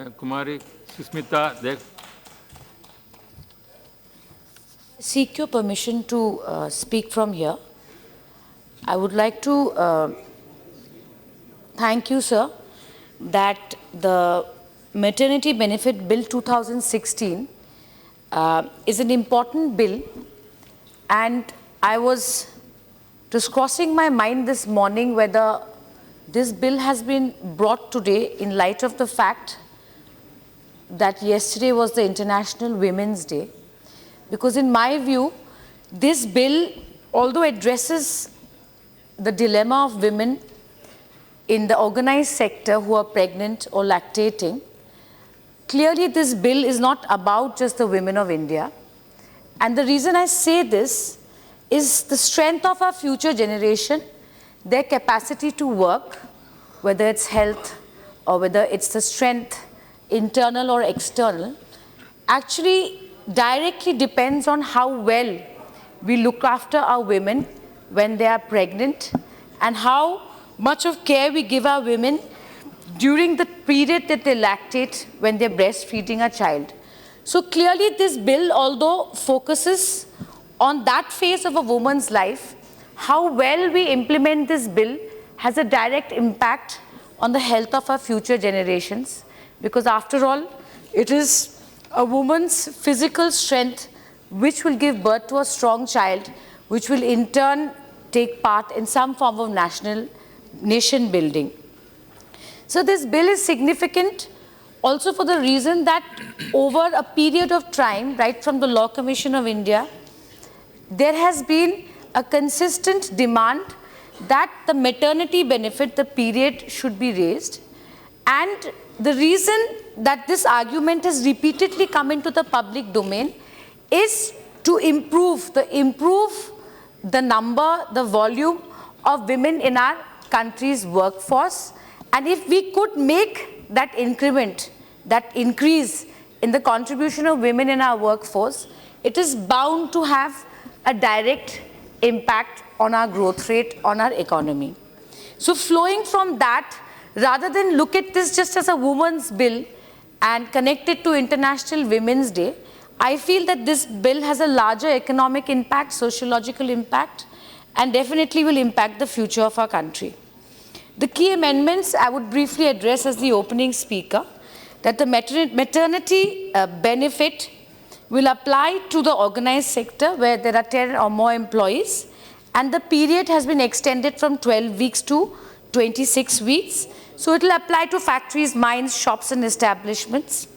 Kumari Sushmita. Seek your permission to speak from here. I would like to thank you, sir, that the Maternity Benefit Bill 2016 is an important bill, and I was just crossing my mind this morning whether this bill has been brought today in light of the fact that yesterday was the International Women's Day. Because in my view, this bill, although addresses the dilemma of women in the organized sector who are pregnant or lactating, clearly this bill is not about just the women of India. And the reason I say this is the strength of our future generation, their capacity to work, whether it's health or whether it's the strength, internal or external, actually directly depends on how well we look after our women when they are pregnant and how much of care we give our women during the period that they lactate when they're breastfeeding a child. So clearly this bill, although focuses on that phase of a woman's life, how well we implement this bill has a direct impact on the health of our future generations, because after all, it is a woman's physical strength which will give birth to a strong child, which will in turn take part in some form of nation building. So this bill is significant also for the reason that over a period of time, right from the Law Commission of India, there has been a consistent demand that the maternity benefit, the period, should be raised. And the reason that this argument has repeatedly come into the public domain is to improve the number, the volume of women in our country's workforce. And if we could make that increment, that increase in the contribution of women in our workforce, it is bound to have a direct impact on our growth rate, on our economy. So flowing from that, rather than look at this just as a woman's bill and connect it to International Women's Day, I feel that this bill has a larger economic impact, sociological impact, and definitely will impact the future of our country. The key amendments I would briefly address as the opening speaker, that the maternity benefit will apply to the organized sector where there are 10 or more employees, and the period has been extended from 12 weeks to 26 weeks. So it will apply to factories, mines, shops and establishments.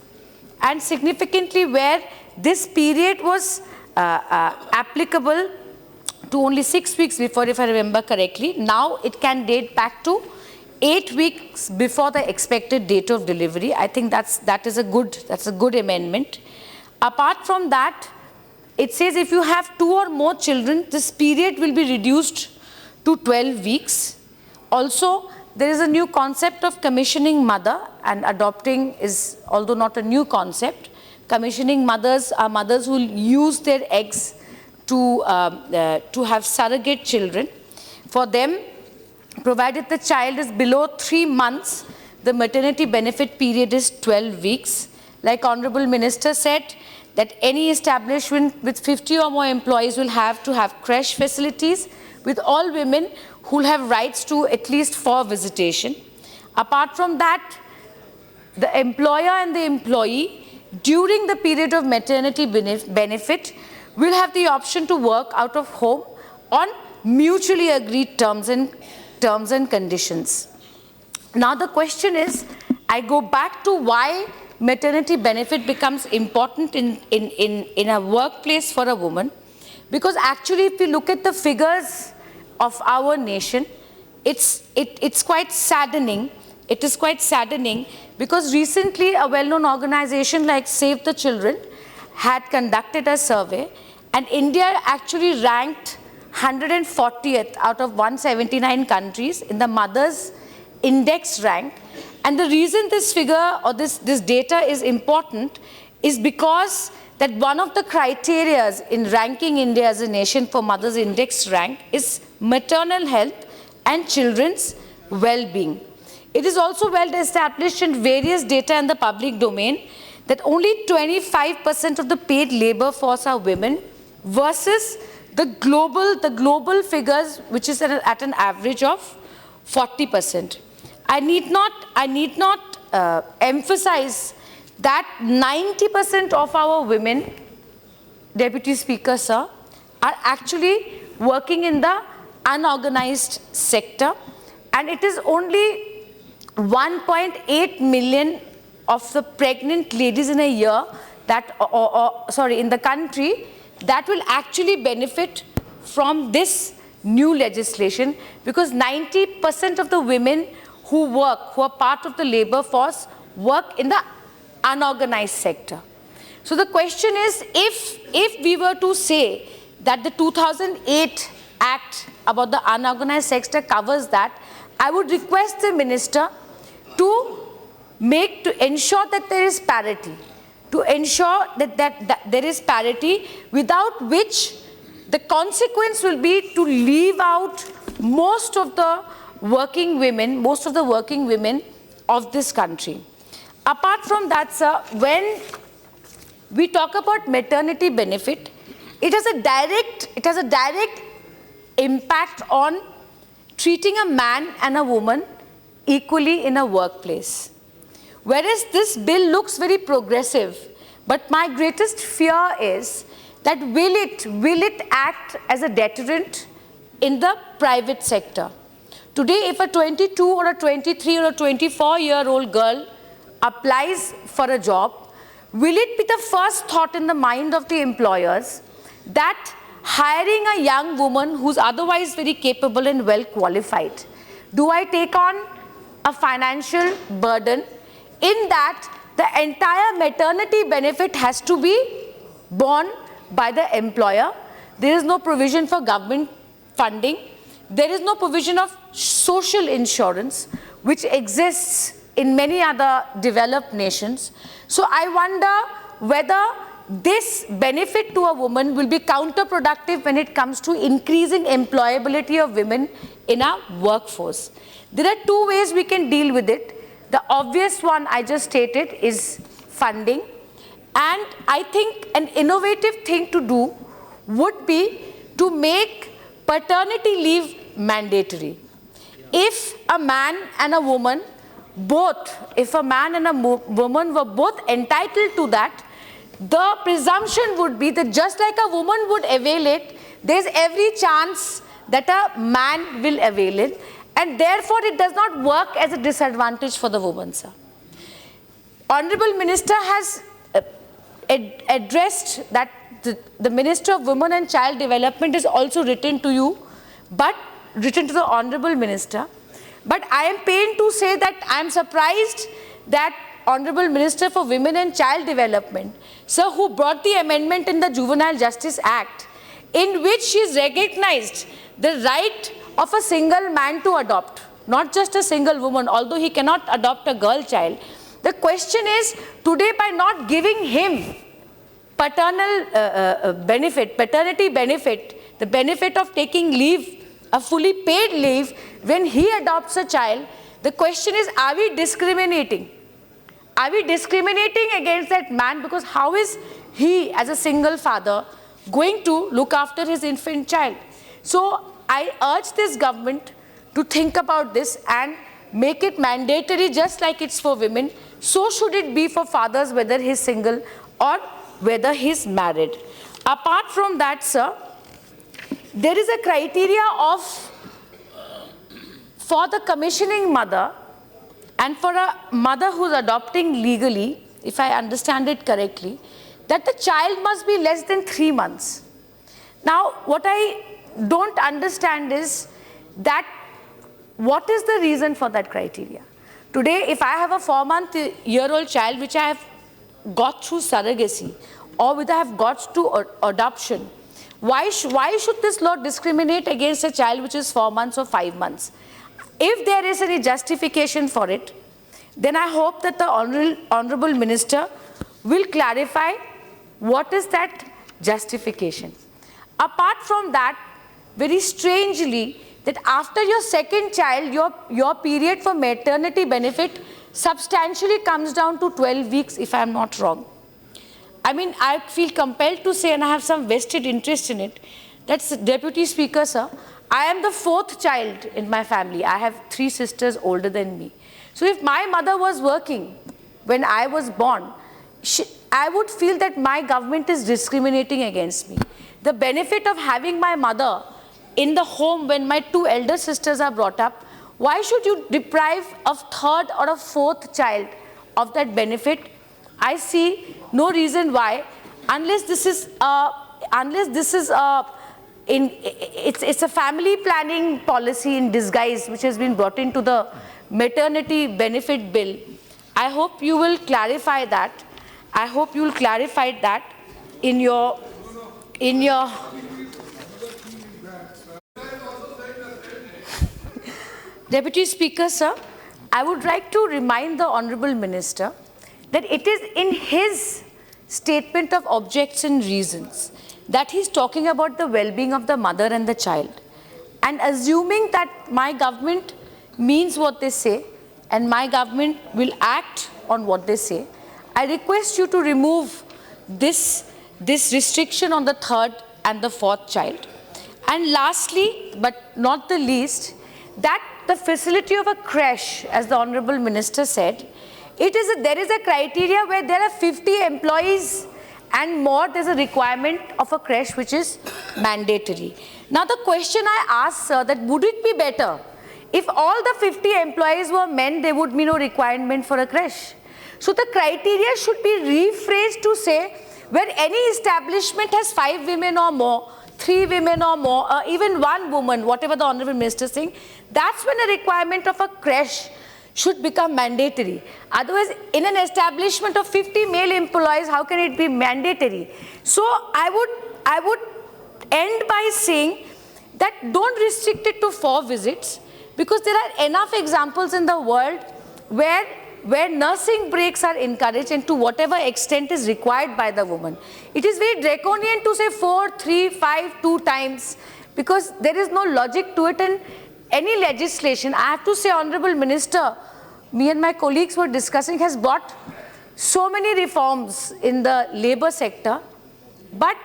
And significantly, where this period was applicable to only 6 weeks before, if I remember correctly, now it can date back to 8 weeks before the expected date of delivery. I think that's a good amendment. Apart from that, it says if you have 2 or more children, this period will be reduced to 12 weeks. Also, there is a new concept of commissioning mother, and adopting is, although not a new concept, commissioning mothers are mothers who will use their eggs to have surrogate children. For them, provided the child is below 3 months, the maternity benefit period is 12 weeks. Like Honorable Minister said, that any establishment with 50 or more employees will have to have creche facilities with all women who will have rights to at least 4 visitation. Apart from that, the employer and the employee during the period of maternity benefit will have the option to work out of home on mutually agreed terms and conditions. Now the question is, I go back to why maternity benefit becomes important in a workplace for a woman, because actually if we look at the figures of our nation, it's quite saddening. It is quite saddening because recently a well-known organization like Save the Children had conducted a survey, and India actually ranked 140th out of 179 countries in the Mothers Index rank. And the reason this figure or this data is important is because that one of the criteria in ranking India as a nation for Mothers Index rank is maternal health and children's well-being. It is also well established in various data in the public domain that only 25% of the paid labor force are women versus the global figures, which is at an average of 40%. I need not emphasize that 90% of our women, Deputy Speaker, sir, are actually working in the unorganized sector, and it is only 1.8 million of the pregnant ladies in a year that, in the country, that will actually benefit from this new legislation, because 90% of the women who are part of the labor force, work in the unorganized sector. So the question is, if we were to say that the 2008 Act about the unorganized sector covers that, I would request the minister to ensure that there is parity, that there is parity, without which the consequence will be to leave out most of the working women of this country. Apart from that, sir, when we talk about maternity benefit, it has a direct impact on treating a man and a woman equally in a workplace. Whereas this bill looks very progressive, but my greatest fear is that will it act as a deterrent in the private sector? Today, if a 22 or a 23 or a 24-year-old girl applies for a job, will it be the first thought in the mind of the employers that hiring a young woman who's otherwise very capable and well qualified, do I take on a financial burden in that the entire maternity benefit has to be borne by the employer? There is no provision for government funding. There is no provision of social insurance, which exists in many other developed nations. So I wonder whether this benefit to a woman will be counterproductive when it comes to increasing employability of women in our workforce. There are two ways we can deal with it. The obvious one I just stated is funding. And I think an innovative thing to do would be to make paternity leave mandatory. If a man and a woman if a man and a woman were both entitled to that, the presumption would be that just like a woman would avail it, there's every chance that a man will avail it, and therefore it does not work as a disadvantage for the woman, sir. Honorable Minister has addressed that the Minister of Women and Child Development is also written to you, but written to the Honorable Minister. But I am pained to say that I am surprised that Honorable Minister for Women and Child Development, sir, who brought the amendment in the Juvenile Justice Act, in which she has recognized the right of a single man to adopt, not just a single woman, although he cannot adopt a girl child. The question is, today by not giving him paternity benefit, the benefit of taking leave, a fully paid leave when he adopts a child, the question is, are we discriminating? Are we discriminating against that man? Because how is he, as a single father, going to look after his infant child? So I urge this government to think about this and make it mandatory, just like it's for women. So should it be for fathers, whether he's single or whether he's married. Apart from that, sir, there is a criteria for the commissioning mother and for a mother who's adopting legally, if I understand it correctly, that the child must be less than 3 months. Now, what I don't understand is that what is the reason for that criteria? Today, if I have a 4-month-year-old child which I have got through surrogacy or which I have got to adoption, why should this law discriminate against a child which is 4 months or 5 months? If there is any justification for it, then I hope that the Honorable Minister will clarify what is that justification. Apart from that, very strangely, that after your second child, your period for maternity benefit substantially comes down to 12 weeks, if I'm not wrong. I mean, I feel compelled to say, and I have some vested interest in it, that's Deputy Speaker, sir, I am the fourth child in my family. I have 3 sisters older than me. So if my mother was working when I was born, I would feel that my government is discriminating against me. The benefit of having my mother in the home when my 2 elder sisters are brought up, why should you deprive a third or a fourth child of that benefit? I see no reason why, unless this is it's a family planning policy in disguise which has been brought into the maternity benefit bill. I hope you will clarify that. I hope you will clarify that in your Deputy Speaker, sir, I would like to remind the Honourable Minister that it is in his statement of objects and reasons that he's talking about the well-being of the mother and the child. And assuming that my government means what they say and my government will act on what they say, I request you to remove this restriction on the third and the fourth child. And lastly, but not the least, that the facility of a creche, as the Honourable Minister said, there is a criteria where there are 50 employees and more. There's a requirement of a creche which is mandatory. Now the question I ask, sir, that would it be better if all the 50 employees were men, there would be no requirement for a creche? So the criteria should be rephrased to say where any establishment has 5 women or more, 3 women or more, or even 1 woman, whatever the Honourable Minister is saying, that's when a requirement of a creche should become mandatory. Otherwise, in an establishment of 50 male employees, how can it be mandatory? So I would end by saying that don't restrict it to 4 visits, because there are enough examples in the world where nursing breaks are encouraged and to whatever extent is required by the woman. It is very draconian to say 4, 3, 5, 2 times, because there is no logic to it. And any legislation, I have to say, Honourable Minister, me and my colleagues were discussing, has brought so many reforms in the labour sector, but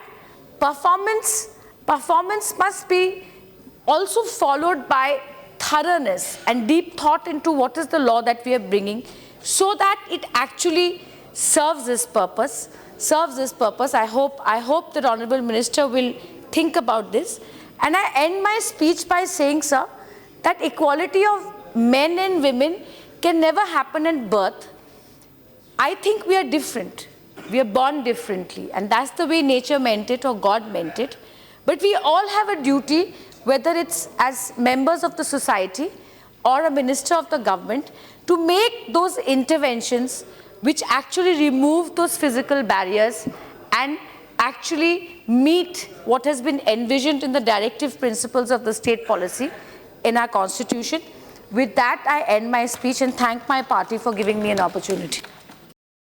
performance must be also followed by thoroughness and deep thought into what is the law that we are bringing, so that it actually serves this purpose. I hope that Honourable Minister will think about this. And I end my speech by saying, sir, that equality of men and women can never happen at birth. I think we are different. We are born differently, and that's the way nature meant it or God meant it. But we all have a duty, whether it's as members of the society or a minister of the government, to make those interventions which actually remove those physical barriers and actually meet what has been envisioned in the directive principles of the state policy in our constitution. With that, I end my speech and thank my party for giving me an opportunity.